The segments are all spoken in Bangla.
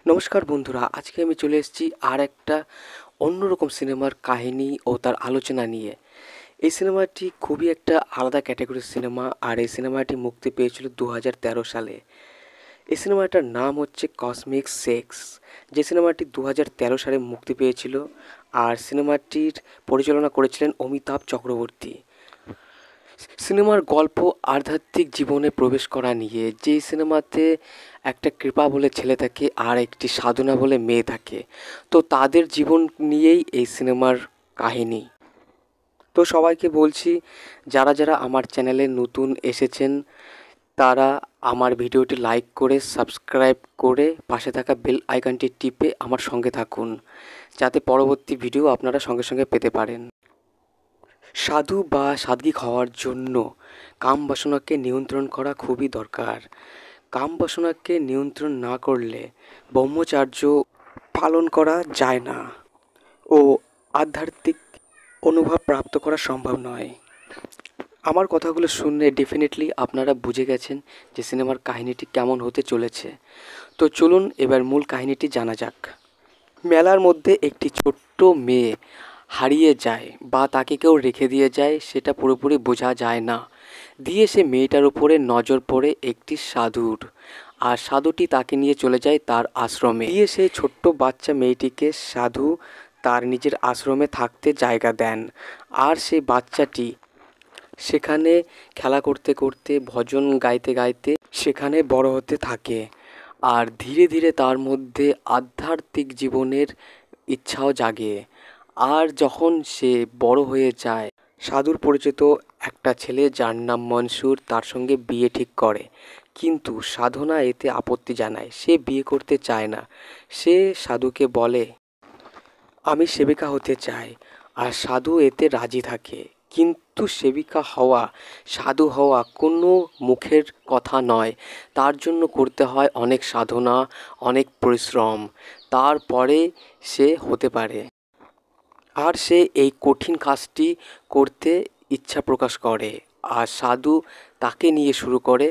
নমস্কার বন্ধুরা, আজকে আমি চলে এসেছি আর একটা অন্যরকম সিনেমার কাহিনী ও তার আলোচনা নিয়ে। এই সিনেমাটি খুবই একটা আলাদা ক্যাটাগরির সিনেমা, আর এই সিনেমাটি মুক্তি পেয়েছিল 2013 সালে। এই সিনেমাটার নাম হচ্ছে কসমিক সেক্স, যে সিনেমাটি 2013 সালে মুক্তি পেয়েছিল। আর সিনেমাটির পরিচালনা করেছিলেন অমিতাভ চক্রবর্তী। সিনেমার গল্প আধ্যাত্মিক জীবনে প্রবেশ করা নিয়ে, যেই সিনেমাতে একটা কৃপা বলে ছেলে থাকে আর একটি সাধনা বলে মেয়ে থাকে। তো তাদের জীবন নিয়েই এই সিনেমার কাহিনী। তো সবাইকে বলছি, যারা যারা আমার চ্যানেলে নতুন এসেছেন তারা আমার ভিডিওটি লাইক করে সাবস্ক্রাইব করে পাশে থাকা বেল আইকনটি টিপে আমার সঙ্গে থাকুন, যাতে পরবর্তী ভিডিও আপনারা সঙ্গে সঙ্গে পেতে পারেন। সাধু বা সাত্ত্বিক হওয়ার জন্য কাম বাসনাকে নিয়ন্ত্রণ করা খুবই দরকার। কাম বাসনাকে নিয়ন্ত্রণ না করলে ব্রহ্মচার্য পালন করা যায় না ও আধ্যাত্মিক অনুভব প্রাপ্ত করা সম্ভব নয়। আমার কথাগুলো শুনলে ডেফিনেটলি আপনারা বুঝে গেছেন যে সিনেমার কাহিনীটি কেমন হতে চলেছে। তো চলুন এবার মূল কাহিনীটি জানা যাক। মেলার মধ্যে একটি ছোট্ট মেয়ে হারিয়ে যায় বা তাকে কেউ রেখে দিয়ে যায়, সেটা পুরোপুরি বোঝা যায় না। দিয়ে সে মেয়েটার উপরে নজর পড়ে একটি সাধুর, আর সাধুটি তাকে নিয়ে চলে যায় তার আশ্রমে। দিয়ে সেই ছোট্ট বাচ্চা মেয়েটিকে সাধু তার নিজের আশ্রমে থাকতে জায়গা দেন। আর সেই বাচ্চাটি সেখানে খেলা করতে করতে, ভজন গাইতে গাইতে সেখানে বড় হতে থাকে। আর ধীরে ধীরে তার মধ্যে আধ্যাত্মিক জীবনের ইচ্ছাও জাগে। আর যখন সে বড় হয়ে যায়, সাধুর পরিচিত একটা ছেলে যার নাম মনসুর তার সঙ্গে বিয়ে ঠিক করে। কিন্তু সাধনা এতে আপত্তি জানায়, সে বিয়ে করতে চায় না। সে সাধুকে বলে, আমি সেবিকা হতে চাই। আর সাধু এতে রাজি থাকে। কিন্তু সেবিকা হওয়া, সাধু হওয়া কোনো মুখের কথা নয়, তার জন্য করতে হয় অনেক সাধনা, অনেক পরিশ্রম, তারপরে সে হতে পারে। আর সে এই কঠিন কাজটি করতে ইচ্ছা প্রকাশ করে। আর সাধু তাকে নিয়ে শুরু করে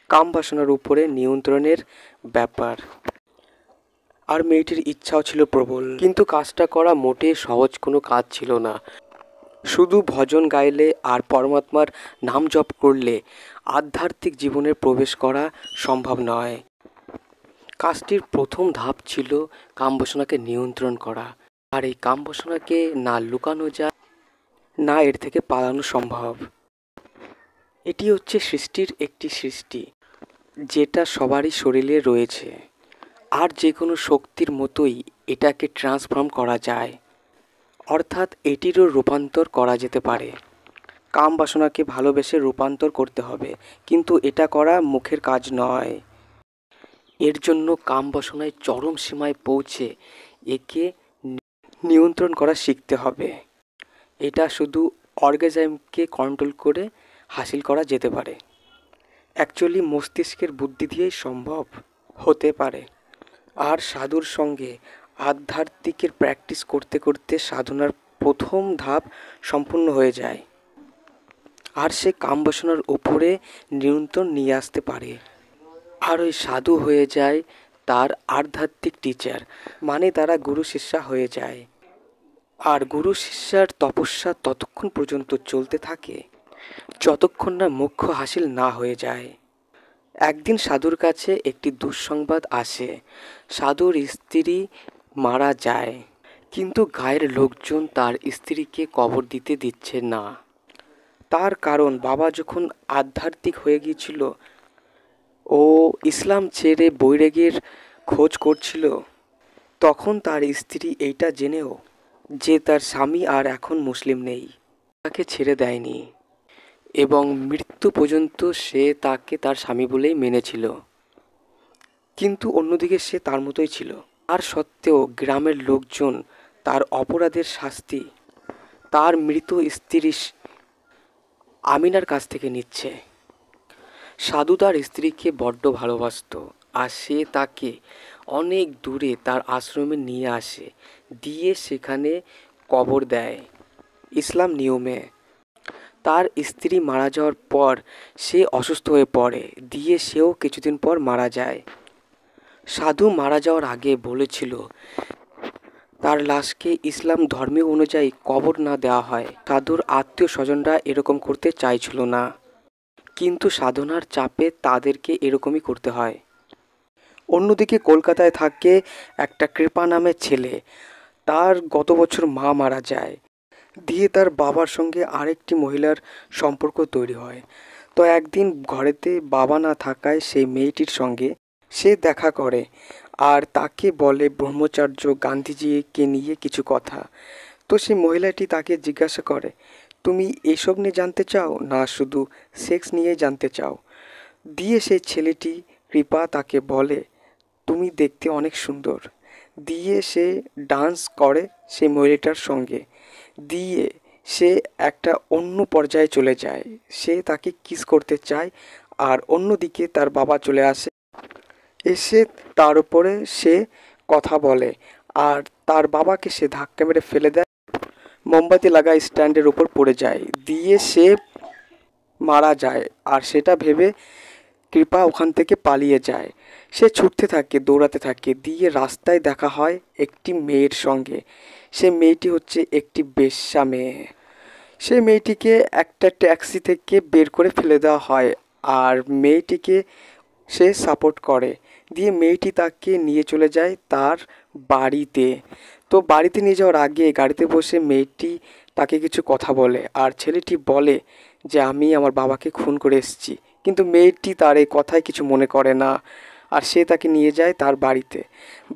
কাম বাসনার উপরে নিয়ন্ত্রণের ব্যাপার। আর মেয়েটির ইচ্ছাও ছিল প্রবল, কিন্তু কাজটা করা মোটেই সহজ কোনো কাজ ছিল না। শুধু ভজন গাইলে আর পরমাত্মার নাম জপ করলে আধ্যাত্মিক জীবনে প্রবেশ করা সম্ভব নয়। কাজটির প্রথম ধাপ ছিল কামবাসনাকে নিয়ন্ত্রণ করা। আর এই কামবাসনাকে না লুকানো যায়, না এর থেকে পালানো সম্ভব। এটি হচ্ছে সৃষ্টির একটি সৃষ্টি, যেটা সবারই শরীরে রয়েছে। আর যে কোনো শক্তির মতোই এটাকে ট্রান্সফর্ম করা যায়, অর্থাৎ এটিরও রূপান্তর করা যেতে পারে। কাম বাসনাকে ভালোবেসে রূপান্তর করতে হবে, কিন্তু এটা করা মুখের কাজ নয়। এর জন্য কাম বাসনায় চরম সীমায় পৌঁছে একে নিয়ন্ত্রণ করা শিখতে হবে। এটা শুধু অর্গাজমকে কন্ট্রোল করে হাসিল করা যেতে পারে। অ্যাকচুয়ালি মস্তিষ্কের বুদ্ধি দিয়েই সম্ভব হতে পারে। আর সাধুর সঙ্গে আধ্যাত্মিকের প্র্যাকটিস করতে করতে সাধনার প্রথম ধাপ সম্পূর্ণ হয়ে যায়। আর সে কামবাসনার উপরে নিয়ন্ত্রণ নিয়ে আসতে পারে। আর ওই সাধু হয়ে যায় তার আধ্যাত্মিক টিচার, মানে তারা গুরু শিষ্যা হয়ে যায়। আর গুরু শিষ্যার তপস্যা ততক্ষণ পর্যন্ত চলতে থাকে যতক্ষণ না মোক্ষ হাসিল না হয়ে যায়। একদিন সাধুর কাছে একটি দুঃসংবাদ আসে, সাধুর স্ত্রী মারা যায়। কিন্তু গায়ের লোকজন তার স্ত্রীকে কবর দিতে দিচ্ছে না। তার কারণ, বাবা যখন আধ্যাত্মিক হয়ে গিয়েছিল, ও ইসলাম ছেড়ে বৈরাগীর খোঁজ করছিল, তখন তার স্ত্রী এইটা জেনেও যে তার স্বামী আর এখন মুসলিম নেই, তাকে ছেড়ে দেয়নি এবং মৃত্যু পর্যন্ত সে তাকে তার স্বামী বলেই মেনেছিল। কিন্তু অন্যদিকে সে তার মতোই ছিল। আর সত্ত্বেও গ্রামের লোকজন তার অপরাধের শাস্তি তার মৃত স্ত্রী আমিনার কাছ থেকে নিচ্ছে। সাধু তার স্ত্রীকে বড্ড ভালোবাসত, আর সে তাকে অনেক দূরে তার আশ্রমে নিয়ে আসে, দিয়ে সেখানে কবর দেয় ইসলাম নিয়মে। তার স্ত্রী মারা যাওয়ার পর সে অসুস্থ হয়ে পড়ে, দিয়ে সেও কিছুদিন পর মারা যায়। সাধু মারা যাওয়ার আগে বলেছিল তার লাশকে ইসলাম ধর্মীয় অনুযায়ী কবর না দেওয়া হয়। সাধুর আত্মীয় স্বজনরা এরকম করতে চাইছিল না, কিন্তু সাধনার চাপে তাদেরকে এরকমই করতে হয়। অন্যদিকে কলকাতায় থাকে একটা কৃপা নামের ছেলে। তার গত বছর মা মারা যায়, দিয়ে তার বাবার সঙ্গে আরেকটি মহিলার সম্পর্ক তৈরি হয়। তো একদিন ঘরেতে বাবা না থাকায় সেই মেয়েটির সঙ্গে সে দেখা করে আর তাকে বলে ব্রহ্মচার্য গান্ধীজিকে নিয়ে কিছু কথা। তো সেই মহিলাটি তাকে জিজ্ঞাসা করে, তুমি এসব নিয়ে জানতে চাও না শুধু সেক্স নিয়ে জানতে চাও? দিয়ে সেই ছেলেটি কৃপা তাকে বলে, তুমি দেখতে অনেক সুন্দর। দিয়ে সে ডান্স করে সেই মহিলাটার সঙ্গে। দিয়ে সে একটা অন্য পর্যায়ে চলে যায়, সে তাকে কিস করতে চায়। আর অন্যদিকে তার বাবা চলে আসে, এসে তার উপরে সে কথা বলে আর তার বাবাকে সে ধাক্কা মেরে ফেলে দেয়, মোমবাতি লাগা স্ট্যান্ডের উপর পড়ে যায়, দিয়ে সে মারা যায়। আর সেটা ভেবে কৃপা ওখান থেকে পালিয়ে যায়। সে ছুটতে থাকে, দৌড়াতে থাকে, দিয়ে রাস্তায় দেখা হয় একটি মেয়ের সঙ্গে। সে মেয়েটি হচ্ছে একটি বেশ্যা মেয়ে। সে মেয়েটিকে একটা ট্যাক্সি থেকে বের করে ফেলে দেওয়া হয় আর মেয়েটিকে সে সাপোর্ট করে। দিয়ে মেয়েটি তাকে নিয়ে চলে যায় তার বাড়িতে। তো বাড়িতে নিয়ে যাওয়ার আগে গাড়িতে বসে মেয়েটি তাকে কিছু কথা বলে আর ছেলেটি বলে যে আমি আমার বাবাকে খুন করে এসেছি, কিন্তু মেয়েটি তার এই কথায় কিছু মনে করে না আর সে তাকে নিয়ে যায় তার বাড়িতে।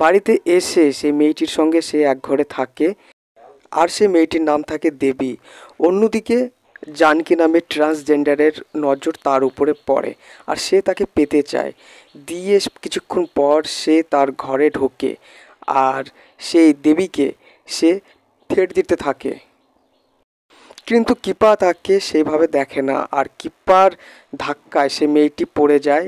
বাড়িতে এসে সেই মেয়েটির সঙ্গে সে এক ঘরে থাকে আর সে মেয়েটির নাম থাকে দেবী। অন্যদিকে জানকী নামে ট্রান্সজেন্ডারের নজর তার উপরে পড়ে আর সে তাকে পেতে চায়। দিয়ে কিছুক্ষণ পর সে তার ঘরে ঢোকে আর সেই দেবীকে সে থ্রেট দিতে থাকে, কিন্তু কৃপা তাকে সেইভাবে দেখে না আর কৃপার ধাক্কায় সে মেয়েটি পড়ে যায়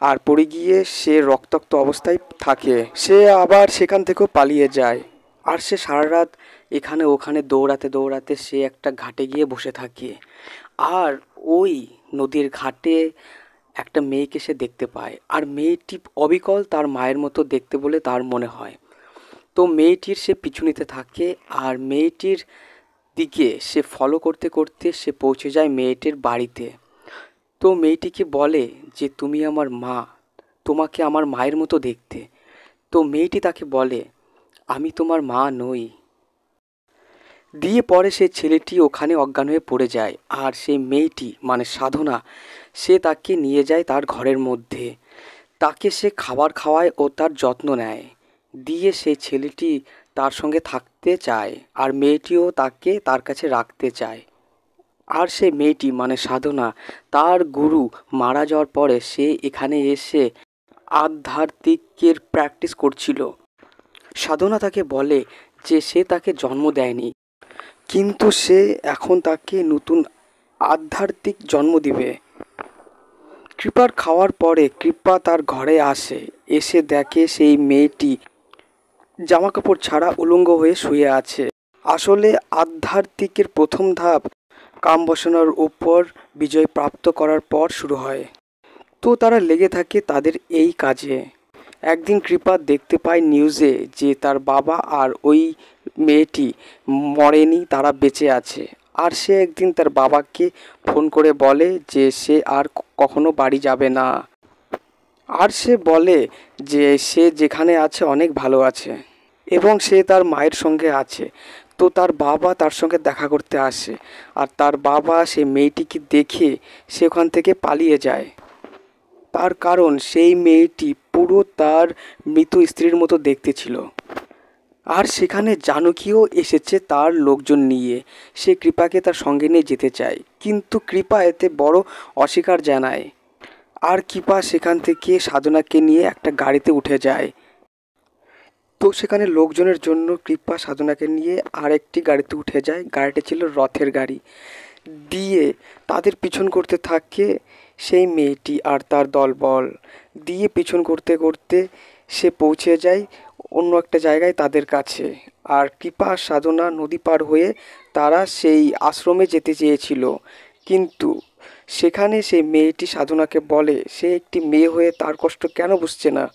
আর পড়ে গিয়ে সে রক্তাক্ত অবস্থায় থাকে। সে আবার সেখান থেকেও পালিয়ে যায় আর সে সারা রাত এখানে ওখানে দৌড়াতে দৌড়াতে সে একটা ঘাটে গিয়ে বসে থাকে। আর ওই নদীর ঘাটে একটা মেয়েকে সে দেখতে পায় আর মেয়েটি অবিকল তার মায়ের মতো দেখতে বলে তার মনে হয়। তো মেয়েটির সে পিছু নিতে থাকে আর মেয়েটির দিকে সে ফলো করতে করতে সে পৌঁছে যায় মেয়েটির বাড়িতে। তো মেয়েটিকে বলে যে তুমি আমার মা, তোমাকে আমার মায়ের মতো দেখতে। তো মেয়েটি তাকে বলে আমি তোমার মা নই। দিয়ে পরে সে ছেলেটি ওখানে অজ্ঞান হয়ে পড়ে যায় আর সেই মেয়েটি মানে সাধনা সে তাকে নিয়ে যায় তার ঘরের মধ্যে। তাকে সে খাবার খাওয়ায় ও তার যত্ন নেয়। দিয়ে সেই ছেলেটি তার সঙ্গে থাকতে চায় আর মেয়েটিও তাকে তার কাছে রাখতে চায়। আর সেই মেয়েটি মানে সাধনা তার গুরু মারা যাওয়ার পরে সে এখানে এসে আধ্যাত্মিকের প্র্যাকটিস করছিল। সাধনা তাকে বলে যে সে তাকে জন্ম দেয়নি, কিন্তু সে এখন তাকে নতুন আধ্যাত্মিক জন্ম দিবে। কৃপার খাওয়ার পরে কৃপা তার ঘরে আসে, এসে দেখে সেই মেয়েটি জামাকাপড় ছাড়া উলঙ্গ হয়ে শুয়ে আছে। আসলে আধ্যাত্মিকের প্রথম ধাপ কাম বাসনার উপর বিজয় প্রাপ্ত করার পর শুরু হয়। তো তারা লেগে থাকে তাদের এই কাজে। একদিন কৃপা দেখতে পায় নিউজে যে তার বাবা আর ওই মেয়েটি মরেনি, তারা বেঁচে আছে। আর সে একদিন তার বাবাকে ফোন করে বলে যে সে আর কখনো বাড়ি যাবে না। আর সে বলে যে সে যেখানে আছে অনেক ভালো আছে এবং সে তার মায়ের সঙ্গে আছে। তো তার বাবা তার সঙ্গে দেখা করতে আসে আর তার বাবা সে মেয়েটিকে দেখে সে ওখান থেকে পালিয়ে যায়। তার কারণ সেই মেয়েটি পুরো তার মৃত স্ত্রীর মতো দেখতে ছিল। আর সেখানে জানকীও এসেছে তার লোকজন নিয়ে। সে কৃপাকে তার সঙ্গে নিয়ে যেতে চায়, কিন্তু কৃপা এতে বড় অস্বীকার জানায়। আর কৃপা সেখান থেকে সাধনাকে নিয়ে একটা গাড়িতে উঠে যায়। তো সেখানে লোকজনের জন্য কৃপা সাধনাকে নিয়ে আরেকটি গাড়িতে উঠে যায়। গাড়িটা ছিল রথের গাড়ি। দিয়ে তাদের পিছন করতে থাকে সেই মেয়েটি আর তার দলবল। দিয়ে পিছন করতে করতে সে পৌঁছে যায় অন্য একটা জায়গায় তাদের কাছে। আর কৃপা সাধনা নদী পার হয়ে তারা সেই আশ্রমে যেতে চেয়েছিল, কিন্তু সেখানে সেই মেয়েটি সাধনাকে বলে সে একটি মেয়ে হয়ে তার কষ্ট কেন বুঝছে না।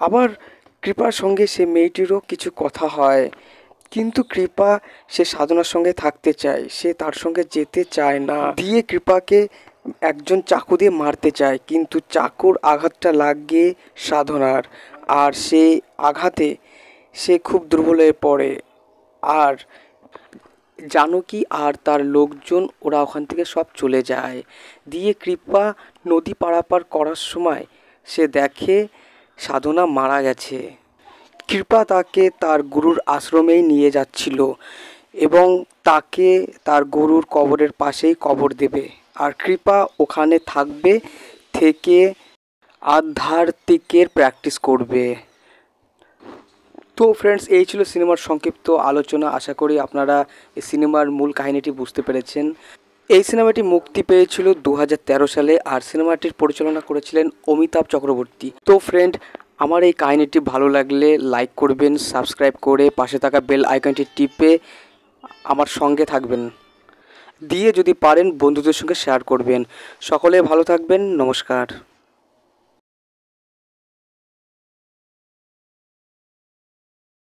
আবার কৃপার সঙ্গে সে মেয়েটিরও কিছু কথা হয়, কিন্তু কৃপা সে সাধনার সঙ্গে থাকতে চায়, সে তার সঙ্গে যেতে চায় না। দিয়ে কৃপাকে একজন চাকু দিয়ে মারতে চায়, কিন্তু চাকুর আঘাতটা লাগে সাধনার, আর সেই আঘাতে সে খুব দুর্বল হয়ে পড়ে। আর জানকী আর তার লোকজন ওরা ওখান থেকে সব চলে যায়। দিয়ে কৃপা নদী পারাপার করার সময় সে দেখে সাধনা মারা গেছে। কৃপা তাকে তার গুরুর আশ্রমেই নিয়ে যাচ্ছিল এবং তাকে তার গুরুর কবরের পাশেই কবর দেবে, আর কৃপা ওখানে থাকবে, থেকে আধ্যাত্মিকের প্র্যাকটিস করবে। তো ফ্রেন্ডস, এই ছিল সিনেমার সংক্ষিপ্ত আলোচনা। আশা করি আপনারা এই সিনেমার মূল কাহিনীটি বুঝতে পেরেছেন। এই সিনেমাটি মুক্তি পেয়েছিল 2013 সালে, আর সিনেমাটির পরিচালনা করেছিলেন অমিতাভ চক্রবর্তী। তো ফ্রেন্ড, আমার এই কাহিনীটি ভালো লাগলে লাইক করবেন, সাবস্ক্রাইব করে পাশে থাকা বেল আইকনটি টিপে আমার সঙ্গে থাকবেন। দিয়ে যদি পারেন বন্ধুদের সঙ্গে শেয়ার করবেন। সকলে ভালো থাকবেন। নমস্কার।